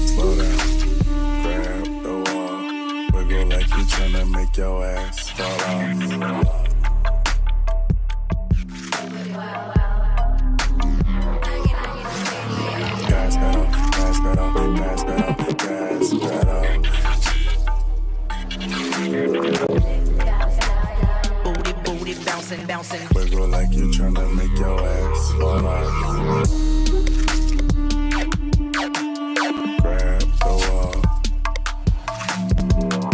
Slow down, grab the wall, wiggle like you tryna make your ass fall off. Gas pedal, gas pedal, gas pedal, gas pedal. Booty bouncing, bouncing. Wiggle like you tryna make your ass fall off. Grab the wall,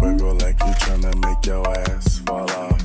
wiggle like you tryna make your ass fall off.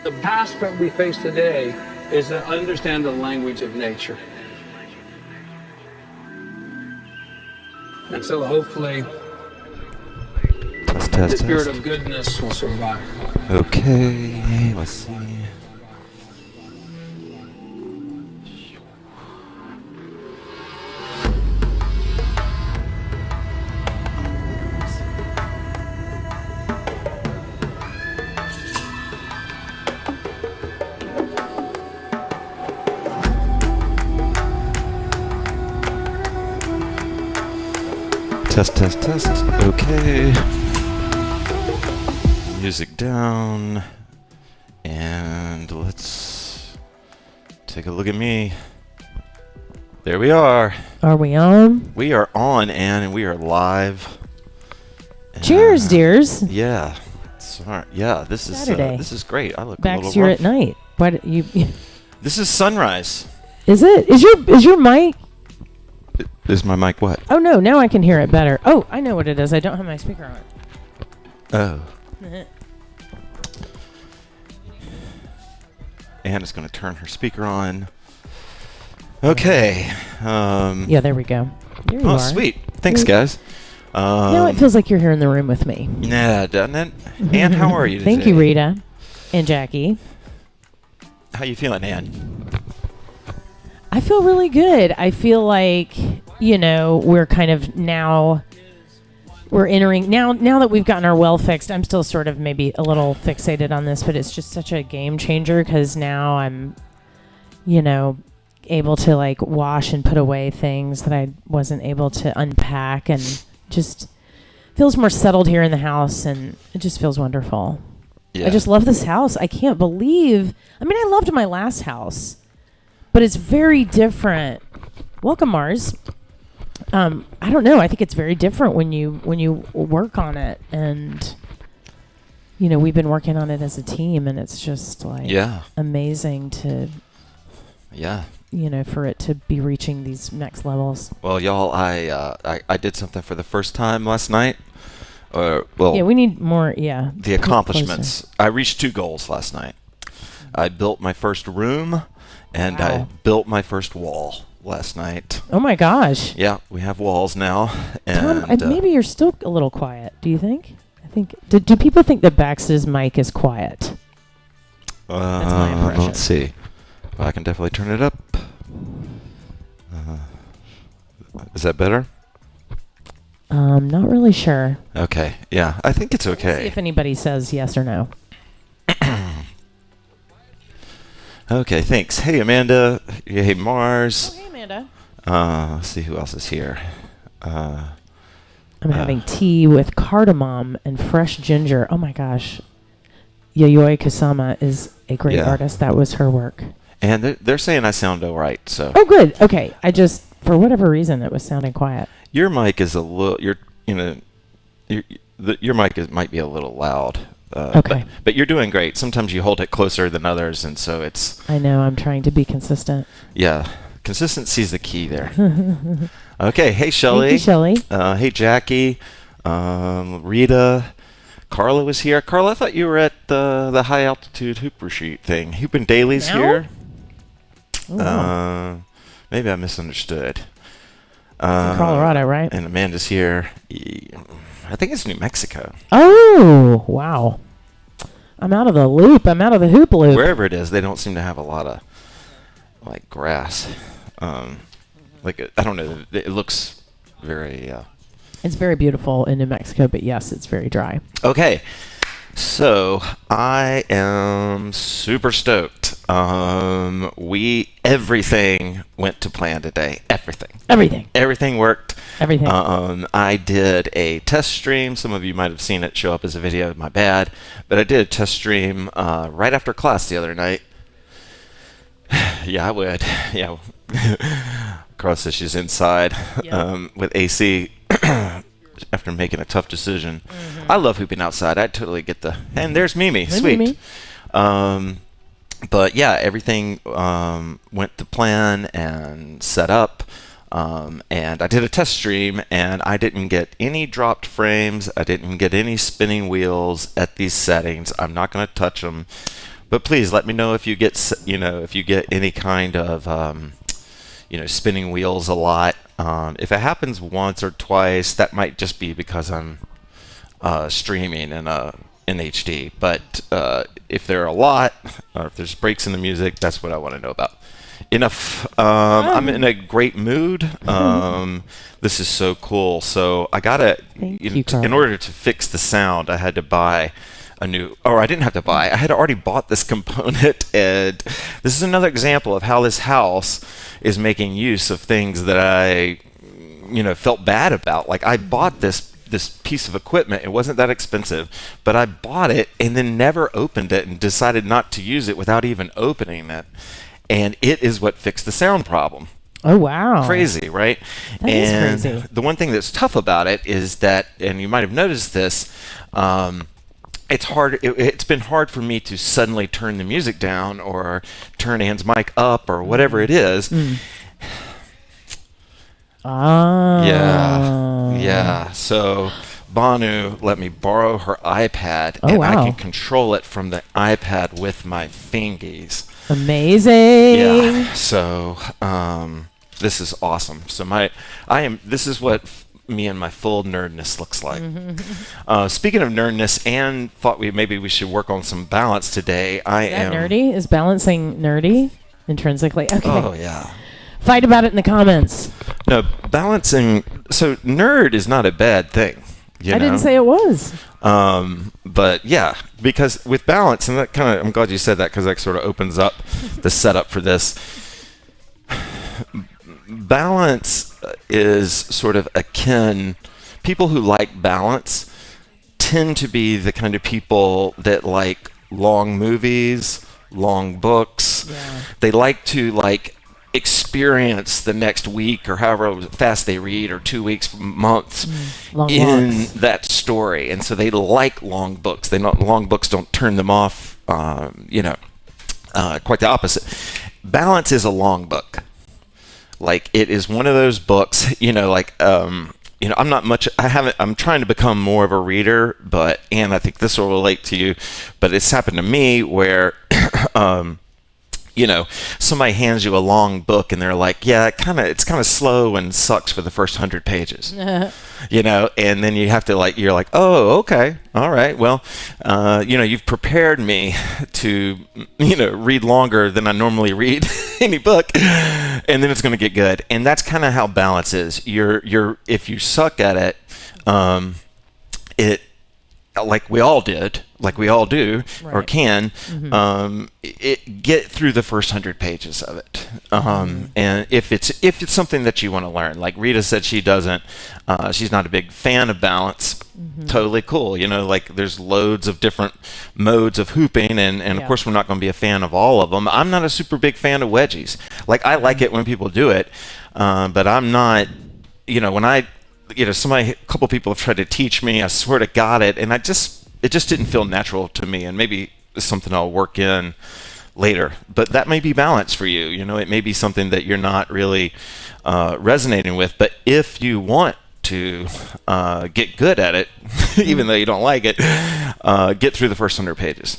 The aspect we face today is to understand the language of nature. And so hopefully the spirit of goodness will survive. Okay, let's see. Test. Okay. Music down. And let's take a look at me. There we are. Are we on? We are on, Ann, and we are live. Cheers, dears. Yeah. Sorry. Yeah, this is great. I look a Back little here rough. at night. What you? This is sunrise. Is it? Is your mic? Is my mic what? Oh no! Now I can hear it better. Oh, I know what it is. I don't have my speaker on. Oh. Ann is going to turn her speaker on. Okay. Yeah, there we go. There you Oh, are. sweet. Thanks, guys. Now it feels like you're here in the room with me. Yeah, doesn't it? Ann, how are you today? Thank you, Rita and Jackie. How you feeling, Ann? I feel really good. I feel like, we're kind of we're entering now that we've gotten our well fixed. I'm still sort of maybe a little fixated on this, but it's just such a game changer because now I'm, able to like wash and put away things that I wasn't able to unpack, and just feels more settled here in the house, and it just feels wonderful. Yeah. I just love this house. I can't believe, I loved my last house, but it's very different. Welcome, Mars. I don't know. I think it's very different when you work on it, and we've been working on it as a team, and it's just like amazing to for it to be reaching these next levels. Well, y'all, I did something for the first time last night. We need more. Yeah, the accomplishments. I reached 2 goals last night. I built my first room, and I built my first wall last night. Oh my gosh! Yeah, we have walls now. And Tom, maybe you're still a little quiet. Do you think? I think. Do people think that Bax's mic is quiet? That's my impression. Let's see. Well, I can definitely turn it up. Is that better? Not really sure. Okay. Yeah, I think it's okay. Let's see if anybody says yes or no. Okay, thanks. Hey, Amanda. Hey, Mars. Oh, hey, Amanda. Let's see who else is here. I'm having tea with cardamom and fresh ginger. Oh my gosh. Yayoi Kusama is a great artist. That was her work. And they're saying I sound all right. So. Oh, good. Okay. I just, for whatever reason, it was sounding quiet. Your mic is a little. Your mic might be a little loud. Okay. But you're doing great. Sometimes you hold it closer than others, and so it's. I know. I'm trying to be consistent. Yeah, consistency is the key there. Okay. Hey, Shelly. Thank you, Shelly. Hey, Jackie. Rita. Carla was here. Carla, I thought you were at the high altitude hooper shoot thing. Hoopin' Daly's Now? here. Oh, wow. Maybe I misunderstood. In Colorado, right? And Amanda's here. I think it's New Mexico. Oh, wow. I'm out of the loop. I'm out of the hoop loop. Wherever it is, they don't seem to have a lot of like grass. Like I don't know. It looks very. It's very beautiful in New Mexico, but yes, it's very dry. Okay, so I am super stoked. Everything went to plan today. Everything worked. Everything. I did a test stream. Some of you might have seen it show up as a video. My bad, but I did a test stream right after class the other night. Yeah, I would. Yeah. Carla says she's inside with AC after making a tough decision. I love hooping outside. I totally get and there's Mimi. Hey, Sweet. Mimi. But yeah, everything went to plan and set up. And I did a test stream, and I didn't get any dropped frames. I didn't get any spinning wheels at these settings. I'm not going to touch them. But please let me know if you get, if you get any kind of, spinning wheels a lot. If it happens once or twice, that might just be because I'm streaming in HD. But if there are a lot, or if there's breaks in the music, that's what I want to know about. Enough. I'm in a great mood. This is so cool. So I gotta, in order to fix the sound, I had to buy I didn't have to buy. I had already bought this component, and this is another example of how this house is making use of things that I, felt bad about. Like I bought this piece of equipment. It wasn't that expensive, but I bought it and then never opened it and decided not to use it without even opening it. And it is what fixed the sound problem. Oh, wow. Crazy, right? That is crazy. The one thing that's tough about it is that, and you might have noticed this, it's hard. It's been hard for me to suddenly turn the music down or turn Anne's mic up or whatever it is. Yeah. So Banu let me borrow her iPad, and I can control it from the iPad with my fingies. Amazing. Yeah. So this is awesome. So this is what me and my full nerdness looks like. Speaking of nerdness, Anne thought maybe we should work on some balance today. Is that nerdy? Is balancing nerdy intrinsically? Okay. Oh yeah. Fight about it in the comments. No, balancing. So nerd is not a bad thing. I didn't say it was. But yeah, because with balance, and that kind of, I'm glad you said that because that sort of opens up the setup for this. Balance is sort of akin. People who like balance tend to be the kind of people that like long movies, long books. Yeah. They like to experience the next week or however fast they read, or 2 weeks, months in that story, and so they like long books. Long books don't turn them off. Quite the opposite. Balance is a long book. Like it is one of those books. I'm not much. I'm trying to become more of a reader, and I think this will relate to you. But it's happened to me where. Somebody hands you a long book and they're like, yeah, it's kind of slow and sucks for the first 100 pages, and then you have to you're like, oh, okay, all right, well, you've prepared me to, read longer than I normally read any book, and then it's going to get good. And that's kind of how balance is. If you suck at it, like we all do, right. Or can, get through the first 100 pages of it. And if it's something that you want to learn, like Rita said, she's not a big fan of balance. Totally cool. There's loads of different modes of hooping, and of course we're not going to be a fan of all of them. I'm not a super big fan of wedgies. I like it when people do it, but I'm not. When a couple people have tried to teach me, I swear to God and it just didn't feel natural to me, and maybe it's something I'll work in later. But that may be balance for you. It may be something that you're not really resonating with. But if you want to get good at it, even though you don't like it, get through the first 100 pages.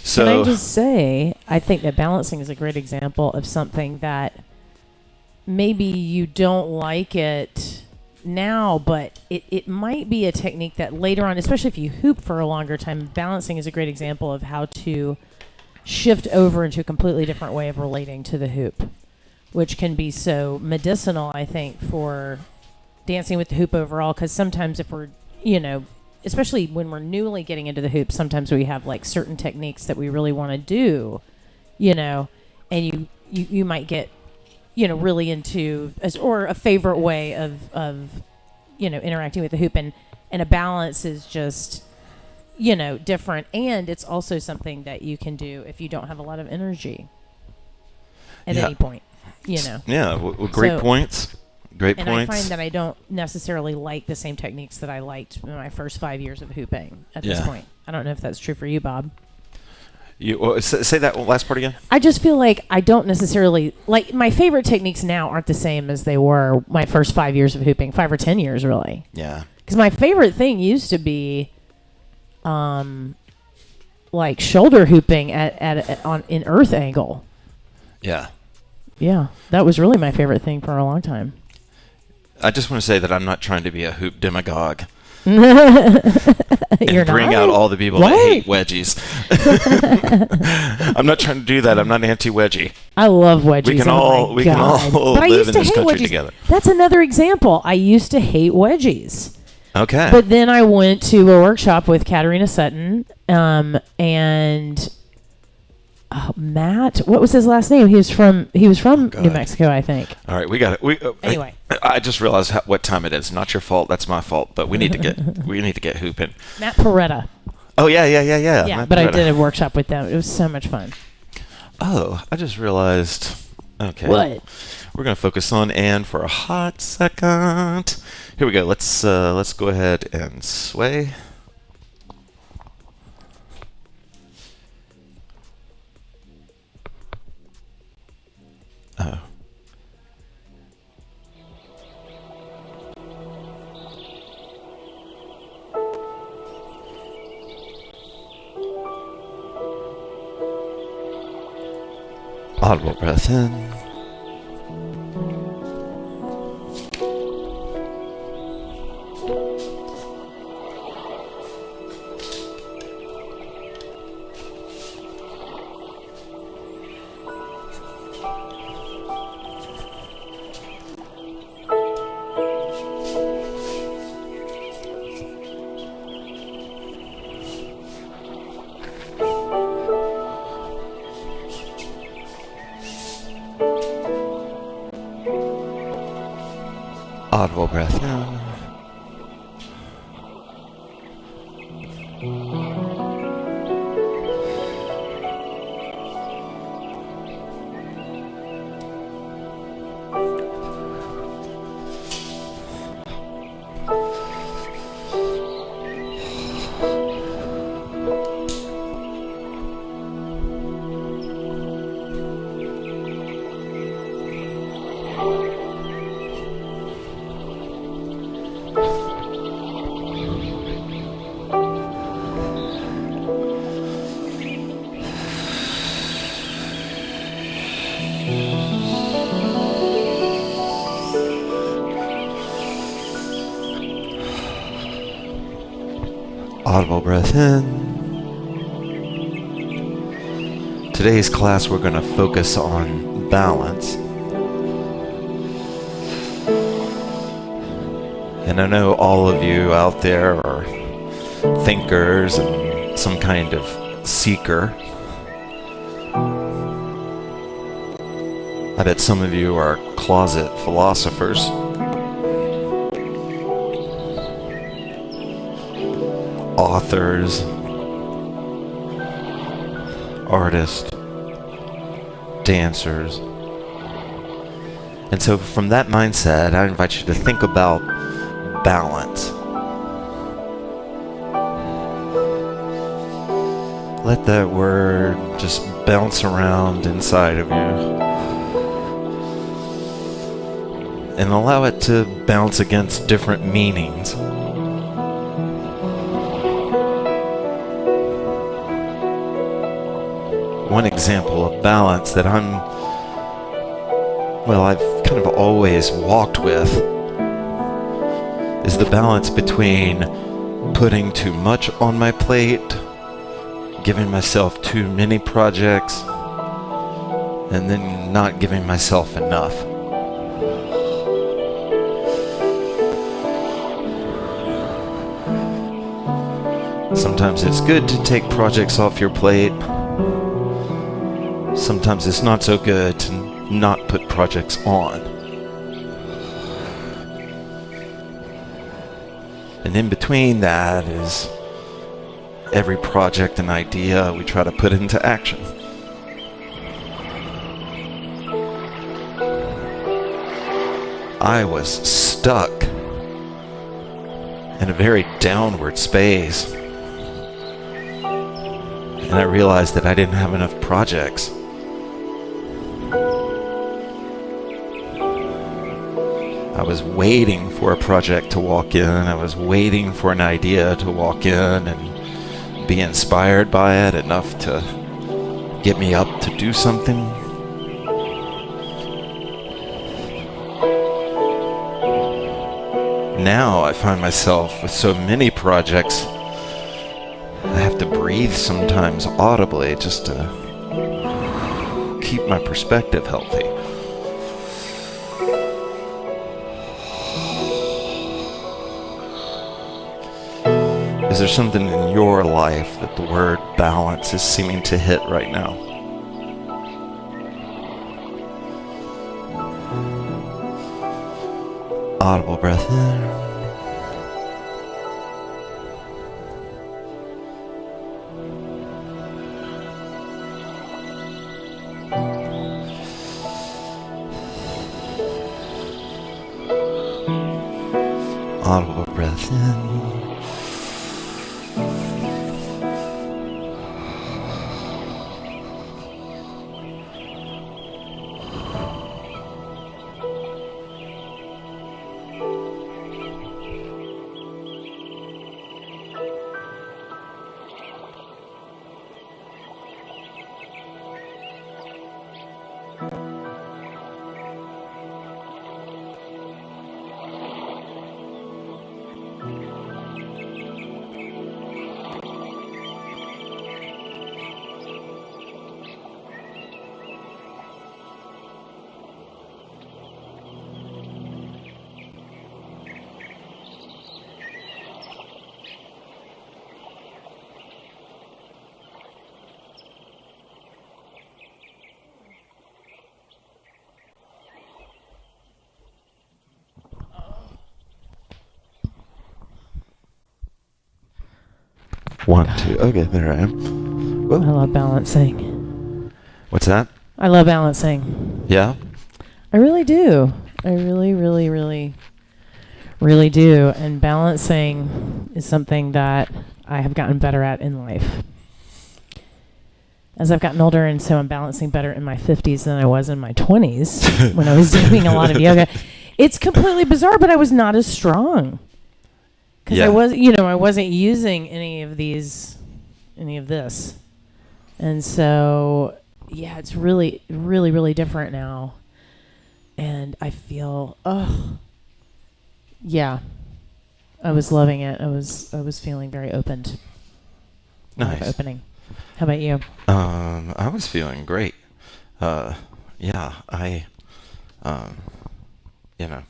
So can I just say, I think that balancing is a great example of something that maybe you don't like it now, but it might be a technique that later on, especially if you hoop for a longer time, balancing is a great example of how to shift over into a completely different way of relating to the hoop, which can be so medicinal, I think, for dancing with the hoop overall. Because sometimes if we're, especially when we're newly getting into the hoop, sometimes we have like certain techniques that we really want to do, and you might get, really into or a favorite way of interacting with the hoop, and a balance is just, different. And it's also something that you can do if you don't have a lot of energy at any point, Yeah, great points. Great and points. I find that I don't necessarily like the same techniques that I liked in my first 5 years of hooping at this point. I don't know if that's true for you, Bob. Say that last part again. I just feel like I don't necessarily like my favorite techniques now aren't the same as they were my first 5 years of hooping, 5 or 10 years really. Yeah. Because my favorite thing used to be, like shoulder hooping in earth angle. Yeah. Yeah, that was really my favorite thing for a long time. I just want to say that I'm not trying to be a hoop demagogue. You're bring not? out all the people that hate wedgies. I'm not trying to do that. I'm not anti-wedgie. I love wedgies. We can all but I live used in to this hate country wedgies. together. That's another example. I used to hate wedgies. Okay. But then I went to a workshop with Katarina Sutton, and Matt. What was his last name? He was from New Mexico, I think. All right, we got it. Anyway. I just realized what time it is. Not your fault. That's my fault. But we need to get hooping. Matt Peretta. Oh yeah. Yeah, Matt but Peretta. I did a workshop with them. It was so much fun. Oh, I just realized. Okay. What? We're gonna focus on Anne for a hot second. Here we go. Let's go ahead and sway. Oh. Audible breath in. Audible breath in. Audible breath in. Today's class we're going to focus on balance. And I know all of you out there are thinkers and some kind of seeker. I bet some of you are closet philosophers. Authors, artists, dancers. And so from that mindset, I invite you to think about balance. Let that word just bounce around inside of you. And allow it to bounce against different meanings. One example of balance that I'm well, I've kind of always walked with is the balance between putting too much on my plate, giving myself too many projects, and then not giving myself enough. Sometimes it's good to take projects off your plate. Sometimes it's not so good to not put projects on. And in between that is every project and idea we try to put into action. I was stuck in a very downward space. And I realized that I didn't have enough projects. I was waiting for a project to walk in. I was waiting for an idea to walk in and be inspired by it enough to get me up to do something. Now I find myself with so many projects, I have to breathe sometimes audibly just to keep my perspective healthy. Is there something in your life that the word balance is seeming to hit right now? Audible breath in. Audible breath in. One, two. Okay, there I am. Whoa. I love balancing. What's that? I love balancing. Yeah? I really do. I really, really, really, really do. And balancing is something that I have gotten better at in life. As I've gotten older, and so I'm balancing better in my 50s than I was in my 20s when I was doing a lot of yoga. It's completely bizarre, but I was not as strong. Because Yeah. I wasn't using any of this. And so, yeah, it's really, really, really different now. And I feel, yeah, I was loving it. I was feeling very opened. Nice. Opening. How about you? I was feeling great. Yeah, you know,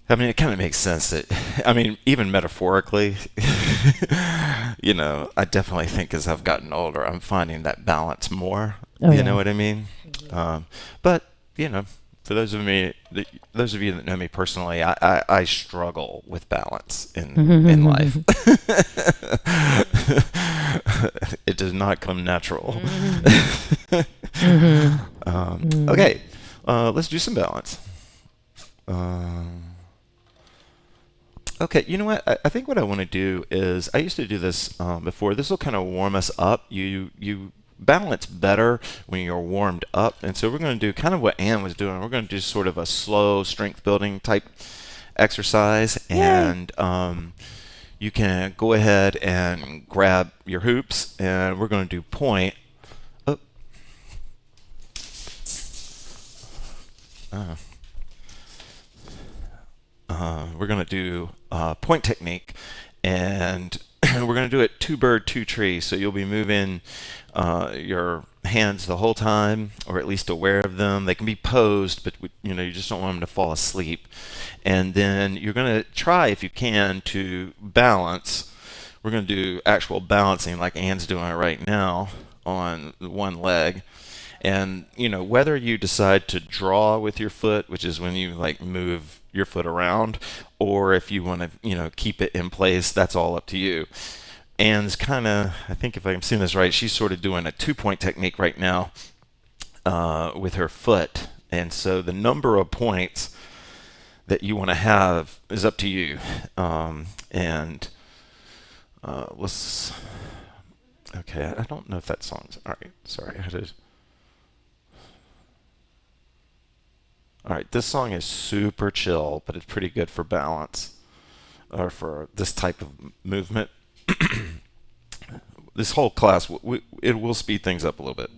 I mean, it kind of makes sense that, I mean, even metaphorically, I definitely think as I've gotten older, I'm finding that balance more. Oh, you yeah. know what I mean? But, for those of you that know me personally, I struggle with balance in life. It does not come natural. Okay, let's do some balance. Okay, you know what? I think what I want to do is, I used to do this before. This will kind of warm us up. You balance better when you're warmed up. And so we're going to do kind of what Ann was doing. We're going to do sort of a slow strength building type exercise. Yay. And you can go ahead and grab your hoops, and we're going to do point. Oh. we're going to do point technique, and we're going to do it two bird, two tree. So you'll be moving your hands the whole time, or at least aware of them. They can be posed, but you just don't want them to fall asleep. And then you're going to try, if you can, to balance. We're going to do actual balancing like Anne's doing it right now on one leg. And whether you decide to draw with your foot, which is when you like move your foot around, or if you want to keep it in place, that's all up to you. Anne's kind of, I think if I'm seeing this right, she's sort of doing a 2-point technique right now with her foot. And so the number of points that you want to have is up to you. Let's. Okay, I don't know if that song's all right. Sorry, I had to. All right, this song is super chill, but it's pretty good for balance or for this type of movement. This whole class, it will speed things up a little bit.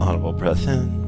Audible breath in.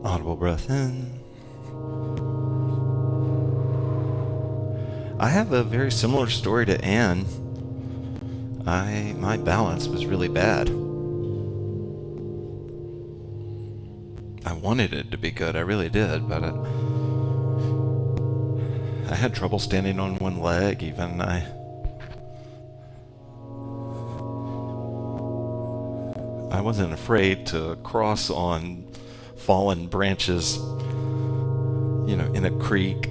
Audible breath in. I have a very similar story to Anne. My balance was really bad. I wanted it to be good, I really did, but I had trouble standing on one leg even. I wasn't afraid to cross on fallen branches, in a creek.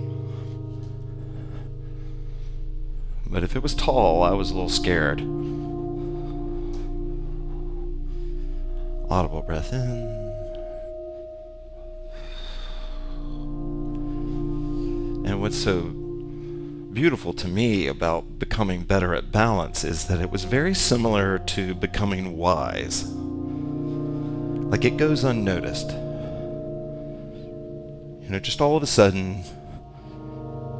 But if it was tall, I was a little scared. Audible breath in. And what's so beautiful to me about becoming better at balance is that it was very similar to becoming wise. Like, it goes unnoticed. Just all of a sudden,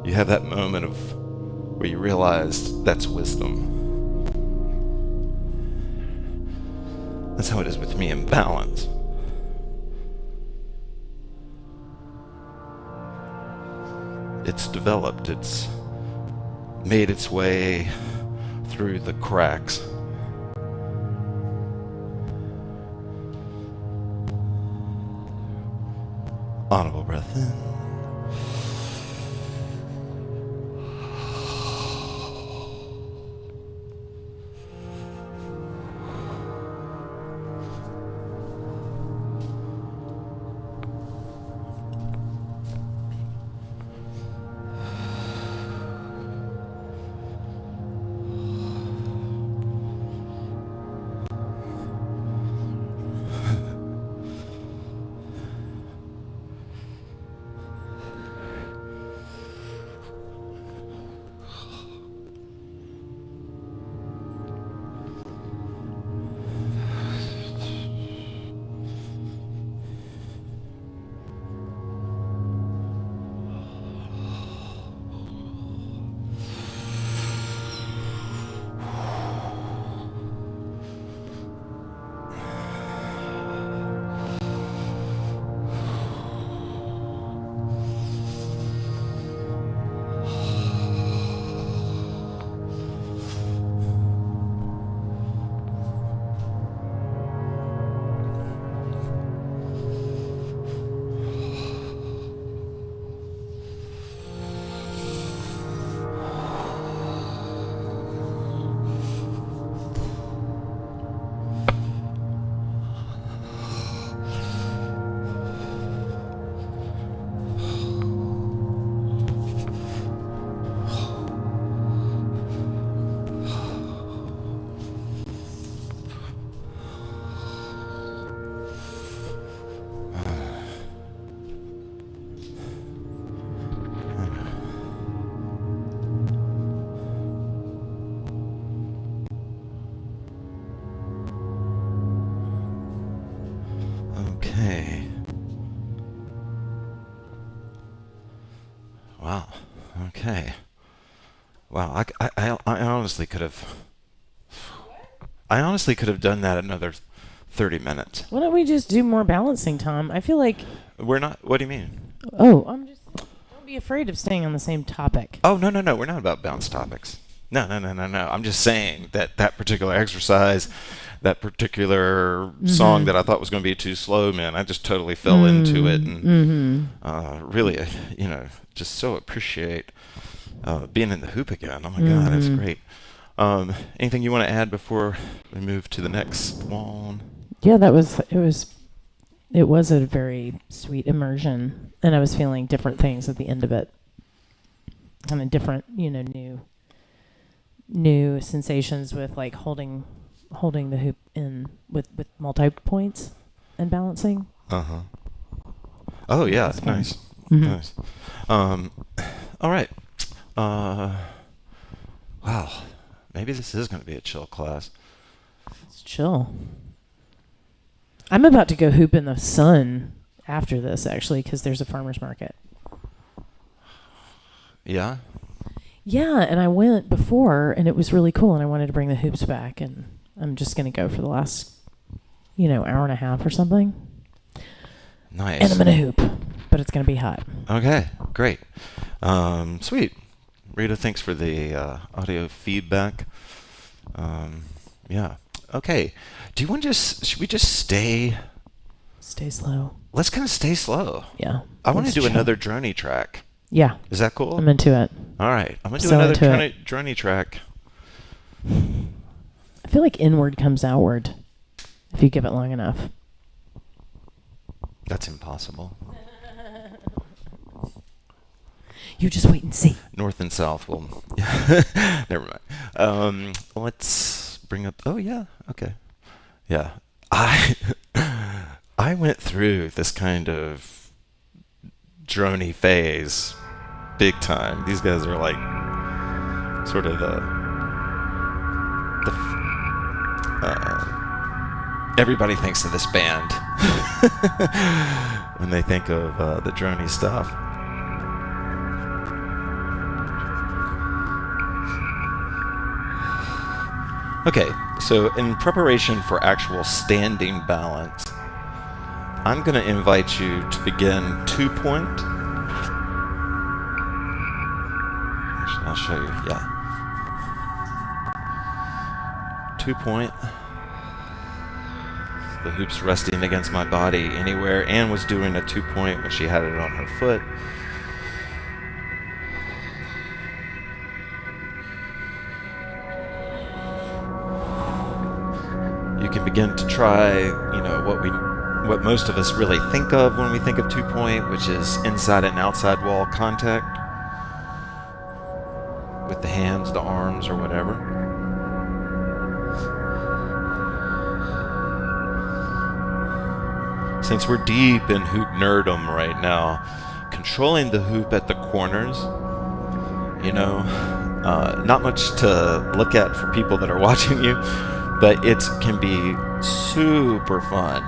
you have that moment of where you realize that's wisdom. That's how it is with me in balance. It's developed, it's made its way through the cracks. Audible breath in. Okay. Wow. I honestly could have. I honestly could have done that another 30 minutes. Why don't we just do more balancing, Tom? I feel like. We're not. What do you mean? Oh, I'm just. Don't be afraid of staying on the same topic. Oh, no. We're not about bounce topics. No. I'm just saying that particular exercise, that particular song that I thought was going to be too slow, man, I just totally fell into it. And really, just so appreciate being in the hoop again. Oh, my God, that's great. Anything you want to add before we move to the next one? Yeah, it was a very sweet immersion, and I was feeling different things at the end of it. Kind of different, new sensations with like holding the hoop in with multi points and balancing. Oh yeah, nice. Nice. All right. Wow. Maybe this is going to be a chill class. It's chill. I'm about to go hoop in the sun after this, actually, because there's a farmer's market. Yeah? Yeah, and I went before, and it was really cool, and I wanted to bring the hoops back, and I'm just going to go for the last, hour and a half or something. Nice. And I'm going to hoop, but it's going to be hot. Okay, great. Sweet. Rita, thanks for the audio feedback. Yeah. Okay. Should we just stay slow? Let's kind of stay slow. Yeah. I want to let's do chill. another journey track. Yeah. Is that cool? I'm into it. All right. I'm going to do So another into journey track. I feel like inward comes outward if you give it long enough. That's impossible. You just wait and see. North and south will. Never mind. Let's bring up. Oh yeah. Okay. Yeah. I went through this kind of droney phase, big time. These guys are like sort of everybody thinks of this band when they think of the droney stuff. Okay, so in preparation for actual standing balance, I'm going to invite you to begin 2-point. Actually, I'll show you, yeah. 2-point. The hoop's resting against my body anywhere. Anne was doing a 2-point when she had it on her foot. You can begin to try, what most of us really think of when we think of 2-point, which is inside and outside wall contact with the hands, the arms, or whatever. Since we're deep in hoop nerdom right now, controlling the hoop at the corners, not much to look at for people that are watching you, but it can be super fun.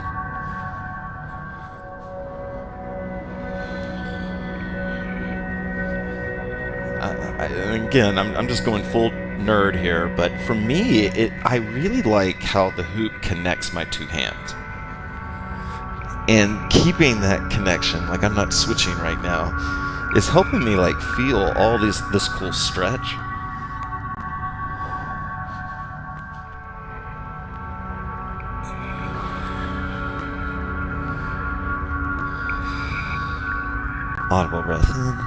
Again, I'm just going full nerd here, but for me, I really like how the hoop connects my two hands. And keeping that connection, like I'm not switching right now, is helping me like feel all this cool stretch. Audible breath in.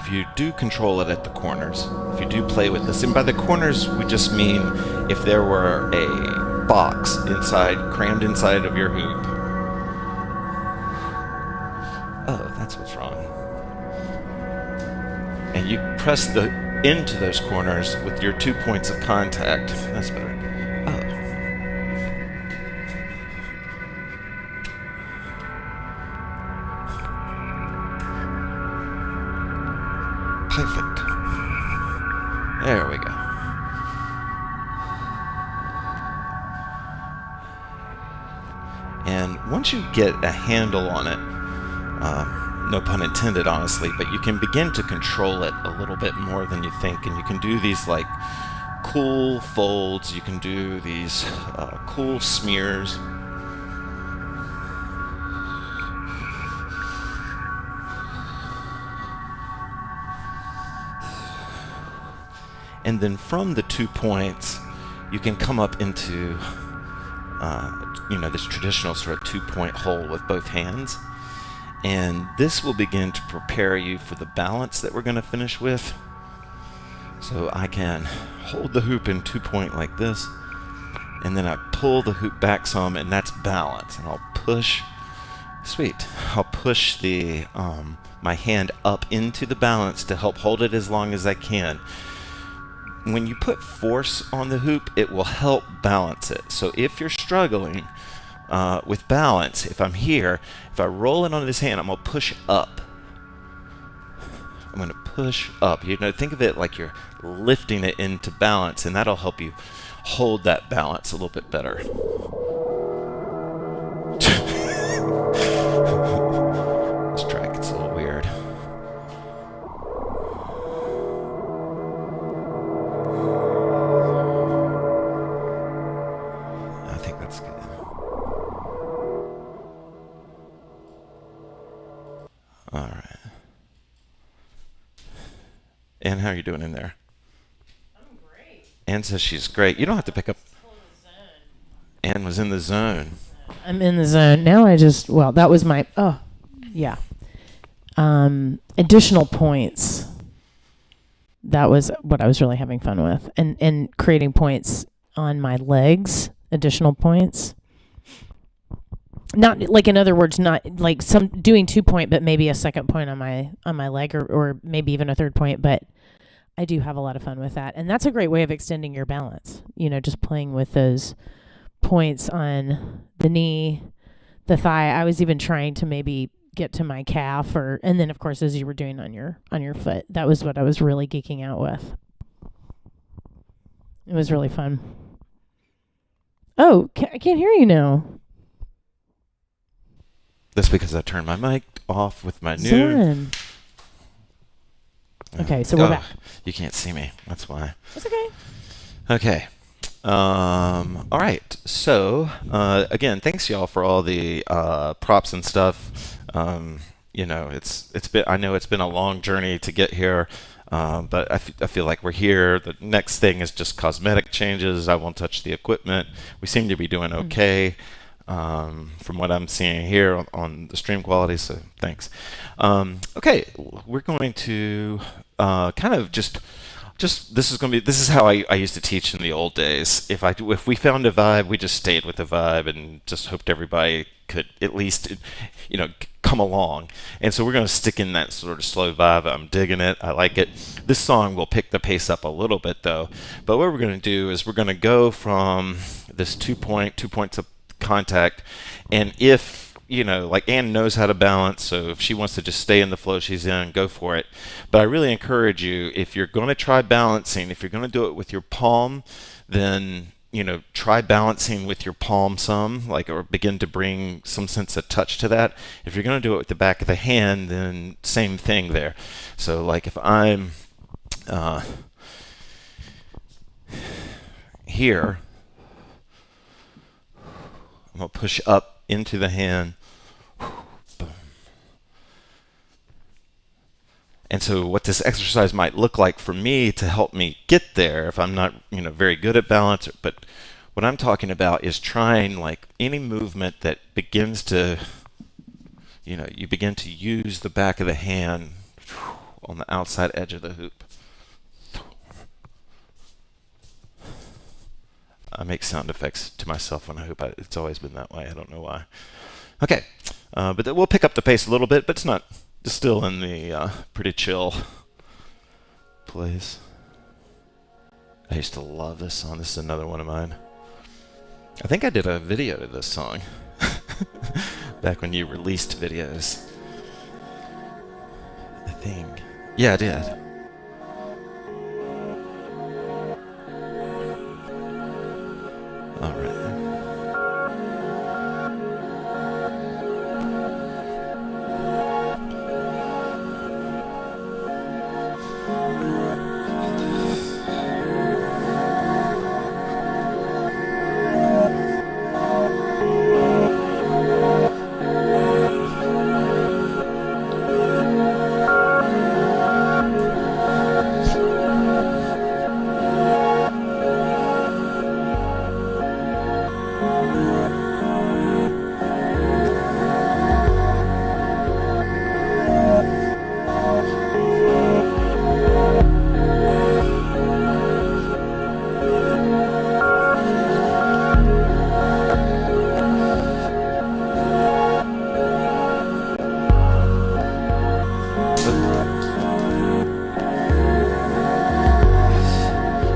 if you do control it at the corners, if you do play with this, and by the corners we just mean if there were a box crammed inside of your hoop. Oh, that's what's wrong. And you press into those corners with your 2 points of contact. That's better. Oh. Perfect. There we go. And once you get a handle on it, no pun intended, honestly, but you can begin to control it a little bit more than you think, and you can do these like cool folds, you can do these cool smears. And then from the 2 points, you can come up into, this traditional sort of 2-point hole with both hands. And this will begin to prepare you for the balance that we're going to finish with. So I can hold the hoop in 2-point like this, and then I pull the hoop back some, and that's balance. And I'll push, I'll push the my hand up into the balance to help hold it as long as I can. When you put force on the hoop, it will help balance it. So if you're struggling with balance, if I'm here, if I roll it on this hand, I'm going to push up. I'm going to push up. Think of it like you're lifting it into balance, and that'll help you hold that balance a little bit better. This track gets a little weird. I think that's good. All right. Ann, how are you doing in there? I'm great. Ann says she's great. You don't have to pick up. Ann was in the zone. I'm in the zone. Now that was my, additional points. That was what I was really having fun with. And creating points on my legs, additional points. Not like, in other words, not like some doing 2-point, but maybe a second point on my leg, or maybe even a third point. But I do have a lot of fun with that, and that's a great way of extending your balance. Just playing with those points on the knee, the thigh. I was even trying to maybe get to my calf, and then of course as you were doing on your foot. That was what I was really geeking out with. It was really fun. Oh, I can't hear you now. That's because I turned my mic off with my new... Zen. Okay, so we're back. You can't see me. That's why. That's okay. Okay. All right. So, again, thanks y'all for all the props and stuff. It's been, I know it's been a long journey to get here, but I feel like we're here. The next thing is just cosmetic changes. I won't touch the equipment. We seem to be doing okay. From what I'm seeing here on the stream quality, so thanks. Okay, we're going to kind of just this is how I used to teach in the old days. If we found a vibe, we just stayed with the vibe and just hoped everybody could at least come along. And so we're going to stick in that sort of slow vibe. I'm digging it. I like it. This song will pick the pace up a little bit though. But what we're going to do is we're going to go from this 2 points of contact, and if like Ann knows how to balance, so if she wants to just stay in the flow she's in, go for it. But I really encourage you, if you're going to try balancing, if you're going to do it with your palm, then try balancing with your palm some, or begin to bring some sense of touch to that. If you're going to do it with the back of the hand, then same thing there. So like if I'm here, I'm going to push up into the hand. And so what this exercise might look like for me to help me get there, if I'm not very good at balance, but what I'm talking about is trying like any movement that begins to, you begin to use the back of the hand on the outside edge of the hoop. I make sound effects to myself when I hoop. It's always been that way. I don't know why. Okay, but we'll pick up the pace a little bit, but it's still in the pretty chill place. I used to love this song. This is another one of mine. I think I did a video to this song back when you released videos. I think. Yeah, I did. All right.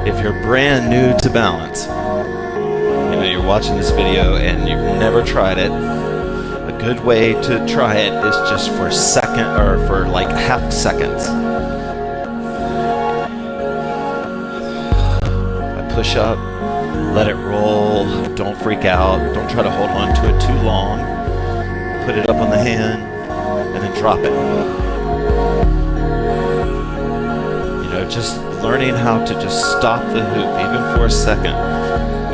If you're brand new to balance, you're watching this video and you've never tried it, a good way to try it is just for like half seconds. I push up, let it roll, don't freak out, don't try to hold on to it too long. Put it up on the hand and then drop it. Just learning how to just stop the hoop, even for a second.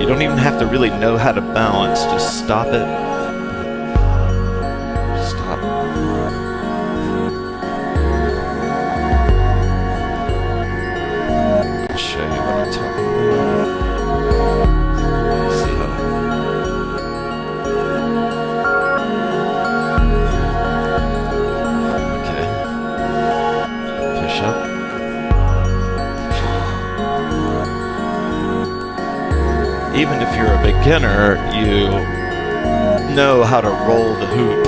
You don't even have to really know how to balance, just stop it. Stop. I'll show you what I'm talking about. See how. Okay. Push up. Even if you're a beginner, you know how to roll the hoop.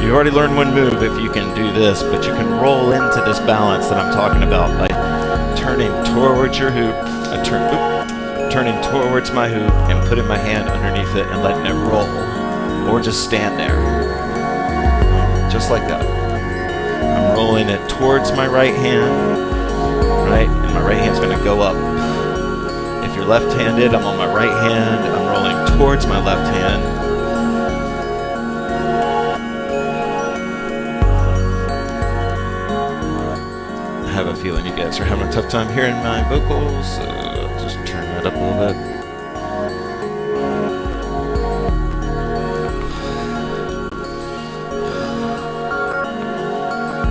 You already learned one move if you can do this, but you can roll into this balance that I'm talking about by turning towards your hoop, turning towards my hoop and putting my hand underneath it and letting it roll, or just stand there, just like that. I'm rolling it towards my right hand, right, and my right hand's going to go up. If you're left-handed, I'm on my right hand. I'm rolling towards my left hand. I have a feeling you guys are having a tough time hearing my vocals, so I'll just turn that up a little bit.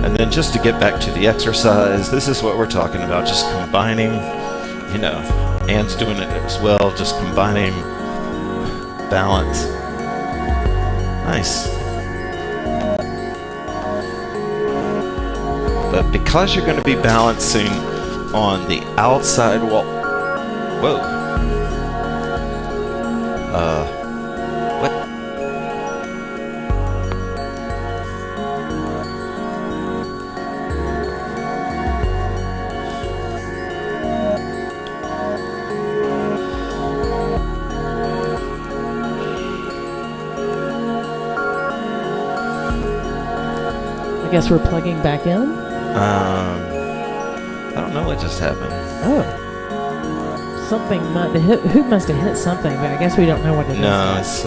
And then just to get back to the exercise, this is what we're talking about, just combining, Anne's doing it as well, just combining balance. Nice. But because you're going to be balancing on the outside wall. Whoa. What? I guess we're plugging back in. I don't know what just happened. Oh, the hoop must have hit something, but I guess we don't know what it is. No, it's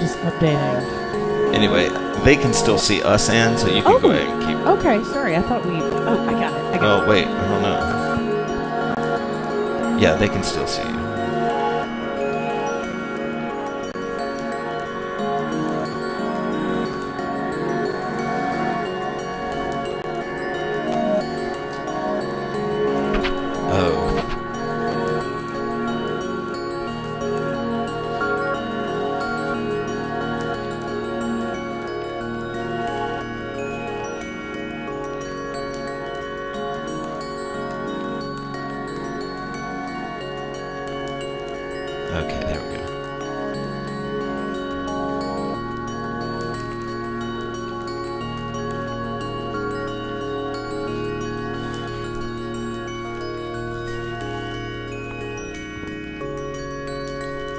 just updating. Anyway, they can still see us, Ann, so you can go ahead and keep. Okay, sorry. I thought we. Oh, I got it. Oh wait, I don't know. Yeah, they can still see you.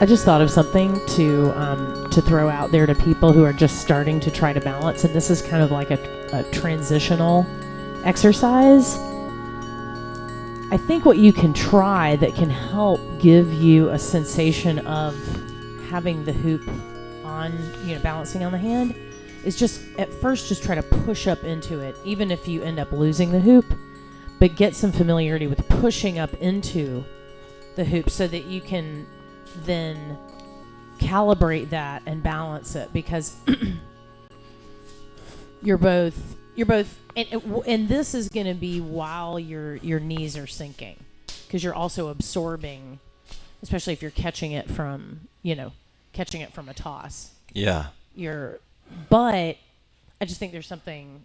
I just thought of something to throw out there to people who are just starting to try to balance, and this is kind of like a transitional exercise. I think what you can try that can help give you a sensation of having the hoop on, balancing on the hand, is just at first just try to push up into it, even if you end up losing the hoop, but get some familiarity with pushing up into the hoop so that you can then calibrate that and balance it, because you're both and this is going to be while your knees are sinking, because you're also absorbing, especially if you're catching it from a toss. Yeah. But I just think there's something,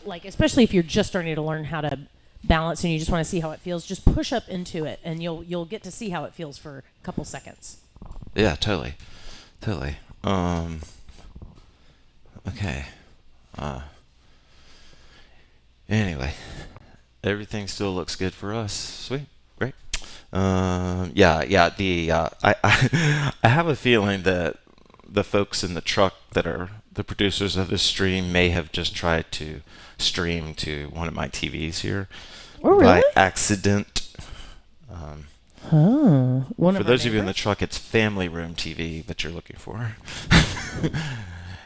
like, especially if you're just starting to learn how to balance and you just want to see how it feels, just push up into it and you'll get to see how it feels for a couple seconds. Yeah, totally. Okay. Anyway, everything still looks good for us. Sweet, great. I have a feeling that the folks in the truck that are the producers of this stream may have just tried to stream to one of my TVs here by accident. For those of you in the truck, it's family room TV that you're looking for.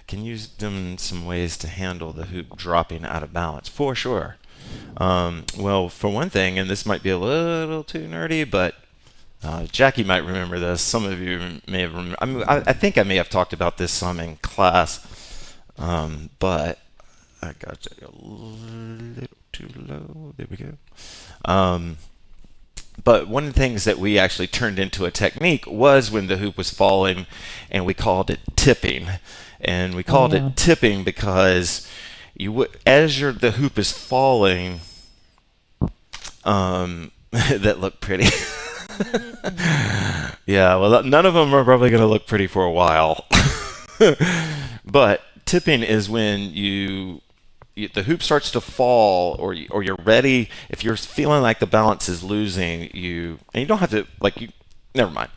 Can use them some ways to handle the hoop dropping out of balance, for sure. Well, for one thing, and this might be a little too nerdy, but Jackie might remember this. Some of you may have remembered. I think I may have talked about this some in class, but I got it a little too low. There we go. But one of the things that we actually turned into a technique was when the hoop was falling, and we called it tipping. And we called it tipping because the hoop is falling, that looked pretty. Yeah, well, none of them are probably going to look pretty for a while. But tipping is when the hoop starts to fall, or you're ready. If you're feeling like the balance is losing, and you don't have to, never mind.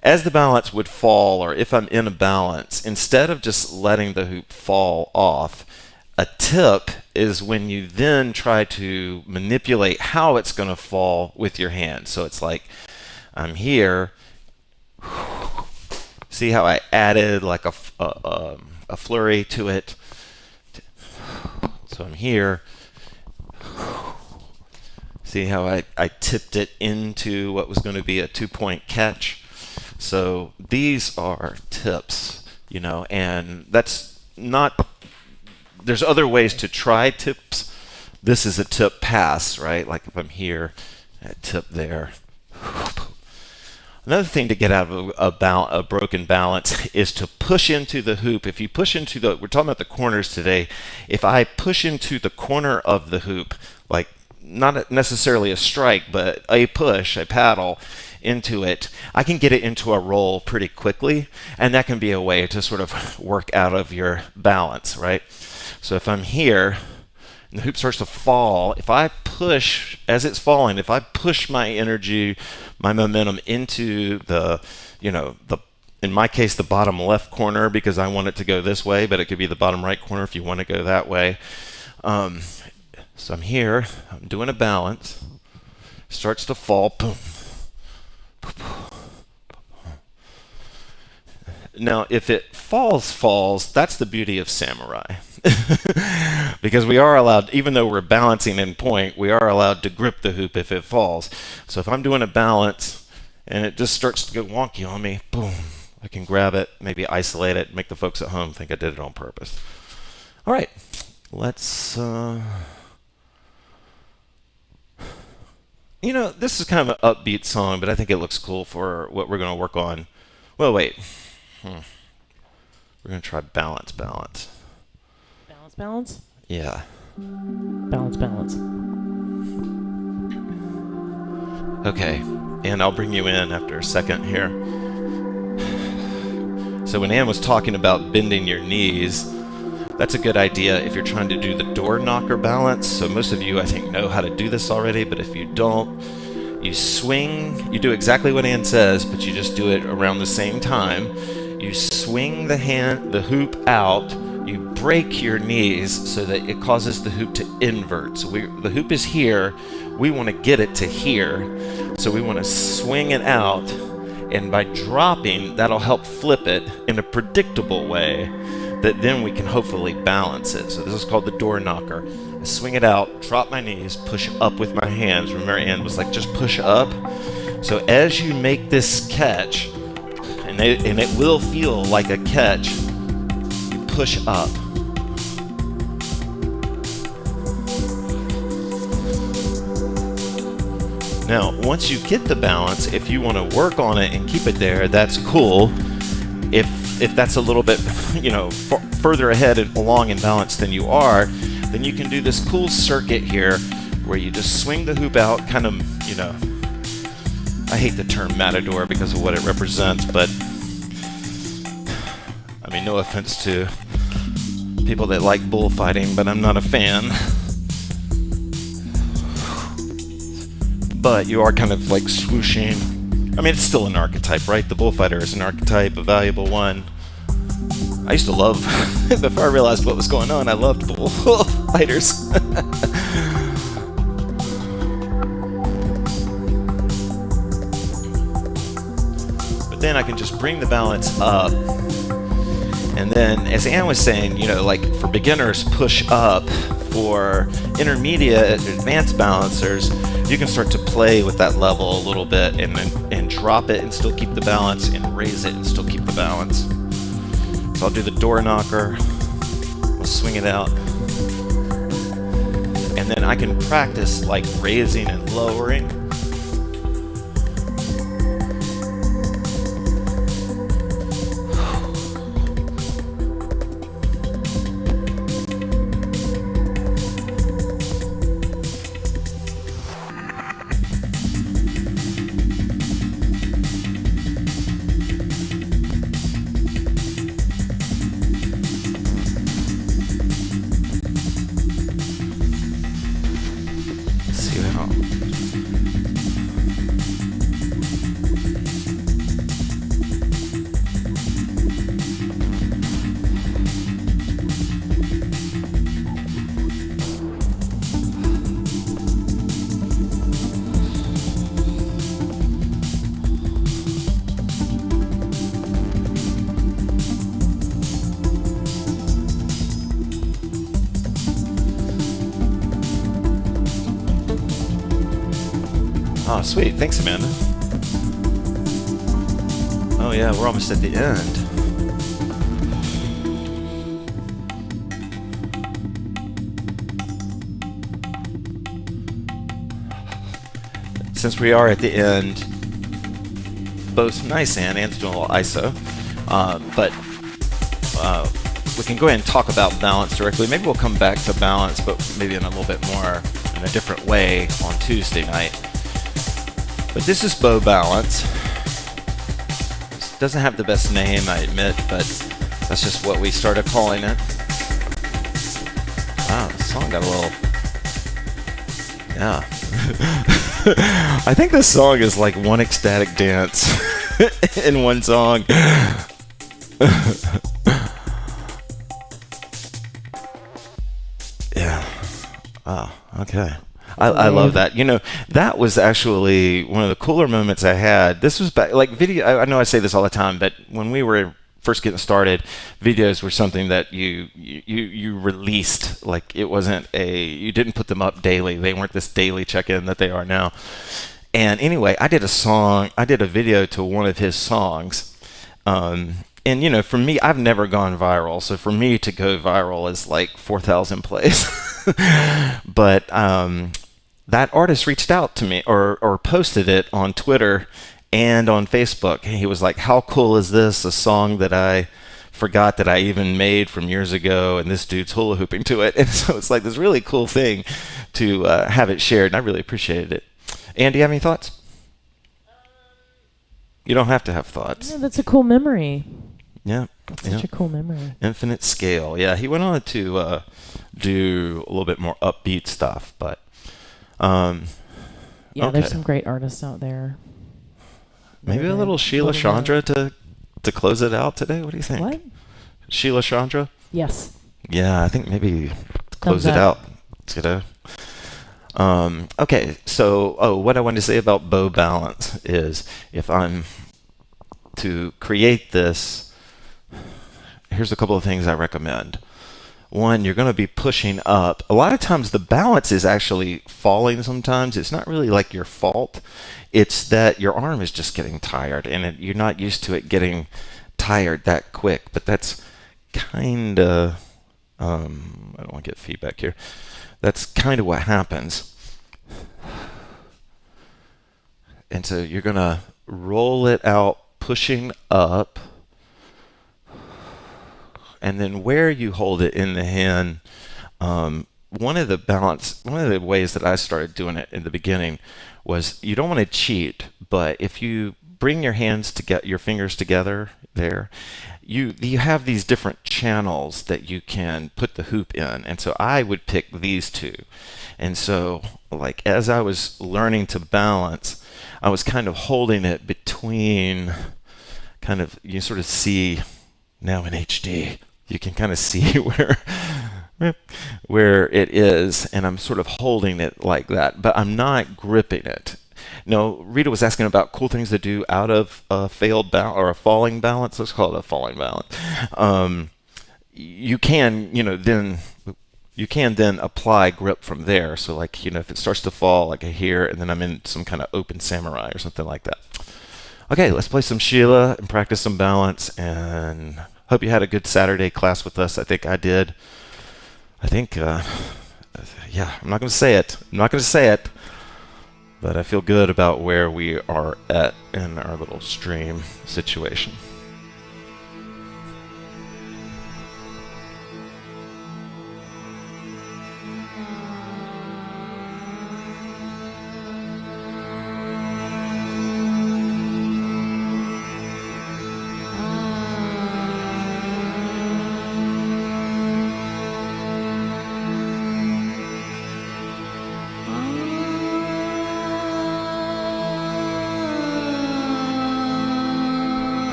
As the balance would fall, or if I'm in a balance, instead of just letting the hoop fall off, a tip is when you then try to manipulate how it's going to fall with your hand. So it's like, I'm here. See how I added like a flurry to it? So I'm here. See how I tipped it into what was going to be a 2-point catch? So these are tips, and that's not, there's other ways to try tips. This is a tip pass, right? Like if I'm here, I tip there. Another thing to get out of a broken balance is to push into the hoop. If you push into we're talking about the corners today. If I push into the corner of the hoop, like not necessarily a strike, but a push, a paddle into it, I can get it into a roll pretty quickly, and that can be a way to sort of work out of your balance, right? So if I'm here and the hoop starts to fall, if I push as it's falling, if I push my energy, my momentum into in my case, the bottom left corner, because I want it to go this way, but it could be the bottom right corner if you want to go that way. So I'm here, I'm doing a balance, starts to fall, boom. Now, if it falls, that's the beauty of samurai. Because we are allowed, even though we're balancing in point, we are allowed to grip the hoop if it falls. So if I'm doing a balance and it just starts to go wonky on me, boom, I can grab it, maybe isolate it, make the folks at home think I did it on purpose. All right, let's... this is kind of an upbeat song, but I think it looks cool for what we're going to work on. Well, wait. We're going to try balance. Balance? Yeah. Balance. Okay, and I'll bring you in after a second here. So when Ann was talking about bending your knees, that's a good idea if you're trying to do the door knocker balance. So most of you, I think, know how to do this already, but if you don't, You swing, you do exactly what Ann says, but you just do it around the same time. You swing the hoop out, you break your knees so that it causes the hoop to invert. So the hoop is here, we want to get it to here. So we want to swing it out, and by dropping, that'll help flip it in a predictable way that then we can hopefully balance it. So this is called the door knocker. I swing it out, drop my knees, push up with my hands. Remember, Ann was like, just push up. So as you make this catch, and it will feel like a catch, you push up. Now, once you get the balance, if you want to work on it and keep it there, that's cool. If that's a little bit, further ahead and along in balance than you are, then you can do this cool circuit here where you just swing the hoop out, kind of, I hate the term matador because of what it represents, but I mean, no offense to people that like bullfighting, but I'm not a fan. But you are kind of like swooshing. I mean, it's still an archetype, right? The bullfighter is an archetype, a valuable one. I used to love, before I realized what was going on, I loved bullfighters. But then I can just bring the balance up. And then, as Ann was saying, like for beginners, push up. For intermediate, advanced balancers, you can start to play with that level a little bit and drop it and still keep the balance, and raise it and still keep the balance. So I'll do the door knocker, we'll swing it out, and then I can practice like raising and lowering. Oh, sweet. Thanks, Amanda. Oh, yeah, we're almost at the end. Since we are at the end, both nice Ann's doing a little ISO, but we can go ahead and talk about balance directly. Maybe we'll come back to balance, but maybe in a little bit more, in a different way on Tuesday night. But this is bow balance. This doesn't have the best name, I admit, but that's just what we started calling it. Wow, this song got a little... Yeah. I think this song is like one ecstatic dance in one song. Yeah. Oh, okay. I love that. That was actually one of the cooler moments I had. This was back, like video. I know I say this all the time, but when we were first getting started, videos were something that you released. Like it wasn't you didn't put them up daily. They weren't this daily check-in that they are now. And anyway, I did a video to one of his songs. And for me, I've never gone viral. So for me to go viral is like 4,000 plays. But that artist reached out to me or posted it on Twitter and on Facebook. He was like, how cool is this? A song that I forgot that I even made from years ago, and this dude's hula hooping to it. And so it's like this really cool thing to have it shared, and I really appreciated it. Ann, do you have any thoughts? You don't have to have thoughts. Yeah, that's a cool memory. Yeah. That's such a cool memory. Infinite Scale. Yeah, he went on to do a little bit more upbeat stuff, but Yeah, there's Okay. some great artists out there. Maybe a They're little Sheila known. Chandra to close it out today. What do you think? What? Sheila Chandra? Yes. Yeah, I think maybe to close Thumbs it up. out. Okay, so what I wanted to say about bow balance is if I'm to create this, here's a couple of things I recommend. One, you're going to be pushing up. A lot of times the balance is actually falling sometimes. It's not really like your fault. It's that your arm is just getting tired and you're not used to it getting tired that quick. But that's kind of, I don't want to get feedback here. That's kind of what happens. And so you're going to roll it out, pushing up. And then where you hold it in the hand, one of the ways that I started doing it in the beginning was you don't want to cheat, but if you bring your hands to get your fingers together there, you have these different channels that you can put the hoop in. And so I would pick these two. And so like as I was learning to balance, I was kind of holding it between you sort of see now in HD. You can kind of see where it is, and I'm sort of holding it like that, but I'm not gripping it. No, Rita was asking about cool things to do out of a failed balance or a falling balance. Let's call it a falling balance. You can, then apply grip from there. So like, if it starts to fall like here, and then I'm in some kind of open samurai or something like that. Okay, let's play some Sheila and practice some balance, and hope you had a good Saturday class with us. I think I did. I'm not going to say it. But I feel good about where we are at in our little stream situation.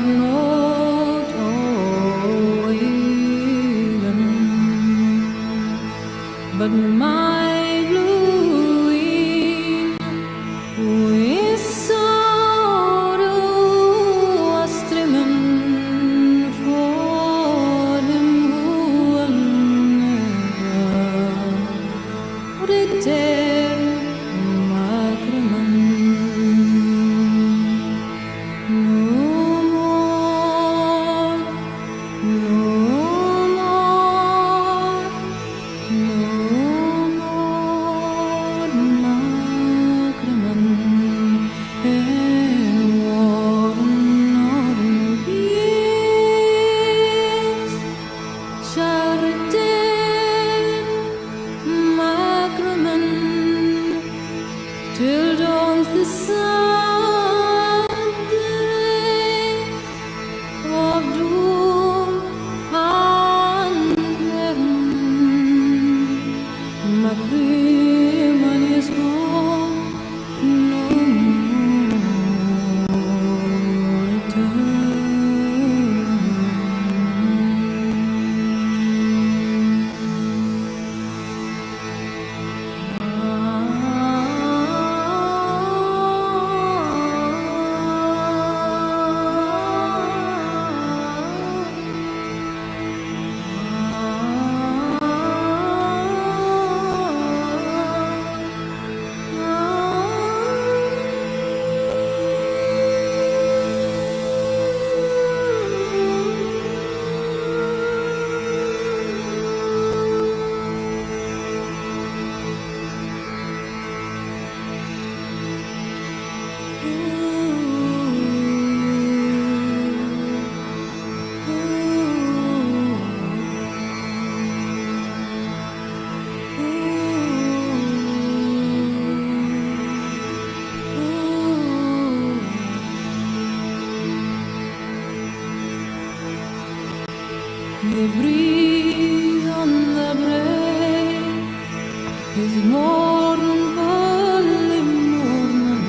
No more. is morgen vanlig morgen.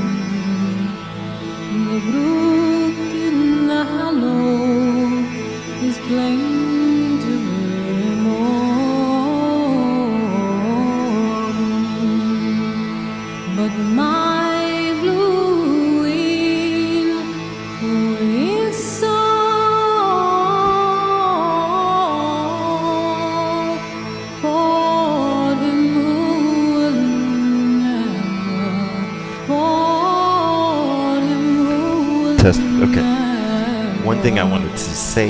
The brook in the hollow is plaintively mourning. But my blue wing is song for him who will never, for him who will Test. Okay. never. One thing I wanted to say.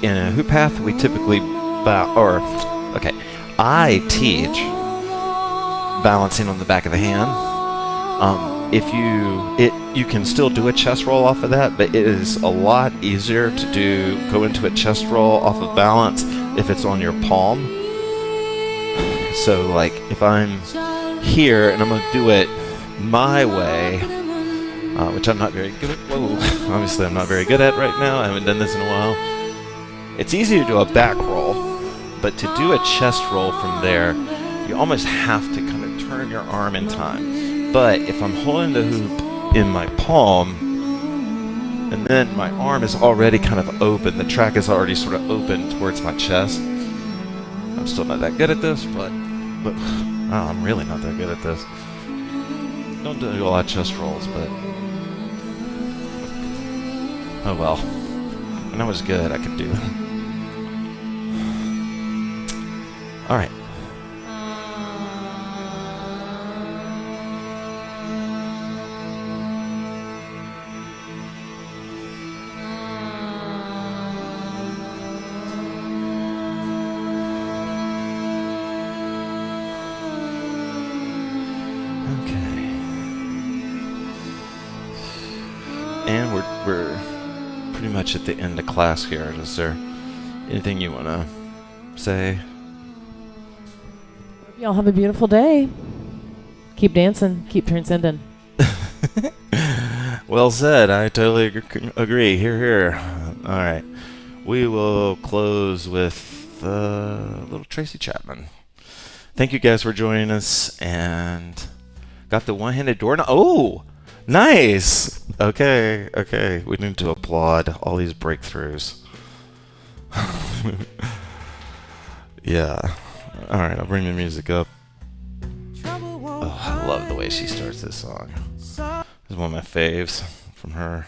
In a HoopPath, we typically I teach balancing on the back of the hand. If you can still do a chest roll off of that, but it is a lot easier to go into a chest roll off of balance if it's on your palm. So like if I'm here and I'm gonna do it my way, which I'm not very good at. Whoa, obviously I'm not very good at right now. I haven't done this in a while. It's easy to do a back roll, but to do a chest roll from there, you almost have to kind of turn your arm in time. But if I'm holding the hoop in my palm, and then my arm is already kind of open, the track is already sort of open towards my chest. I'm still not that good at this, but I'm really not that good at this. Don't do a lot of chest rolls, but oh well. When I was good, I could do it. All right. And we're pretty much at the end of class here. Is there anything you want to say? Y'all have a beautiful day. Keep dancing. Keep transcending. Well said. I totally agree. Hear, hear. All right. We will close with little Tracy Chapman. Thank you guys for joining us. And got the one-handed door. Oh! Nice! Okay, okay. We need to applaud all these breakthroughs. Yeah. Alright, I'll bring the music up. Oh, I love the way she starts this song. This is one of my faves from her.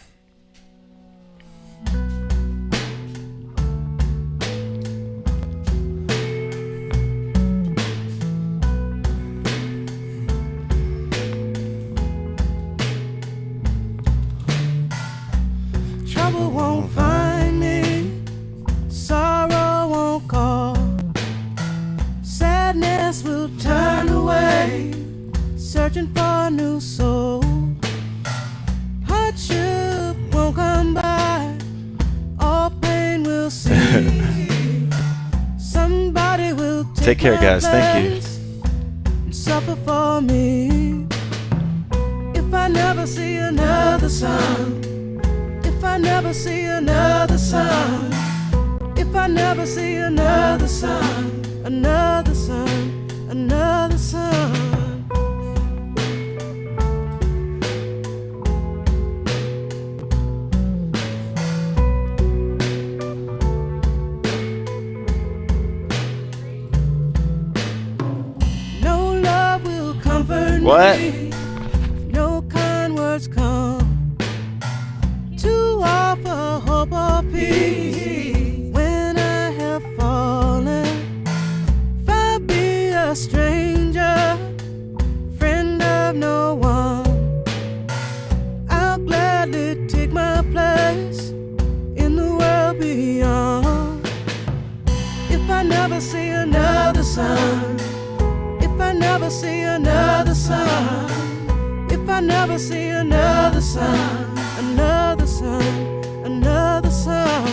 Trouble won't find me, sorrow won't call, sadness will turn away, searching for a new soul. Hardship won't come by, all pain will cease. Somebody will Take care, guys. Thank you. and suffer for me. If I never see another sun, if I never see another sun, if I never see another sun, another sun, another sun. No love will comfort What? me, no kind words come to offer hope or peace. When I have fallen, if I be a stranger, friend of no one, I'll gladly take my place in the world beyond. If I never see another sun, if I never see another sun, if I never see another sun, another sun, another sun.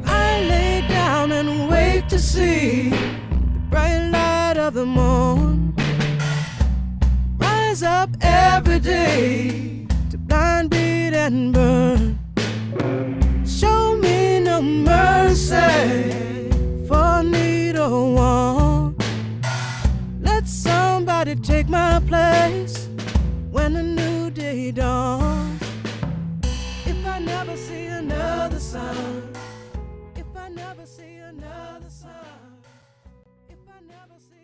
I lay down and wait awake to see the bright light of the moon. Rise up every day to blind beat and burn. Show me no mercy for needle one. Let somebody take my place when a new day dawns. If I never see another sun, if I never see another sun, if I never see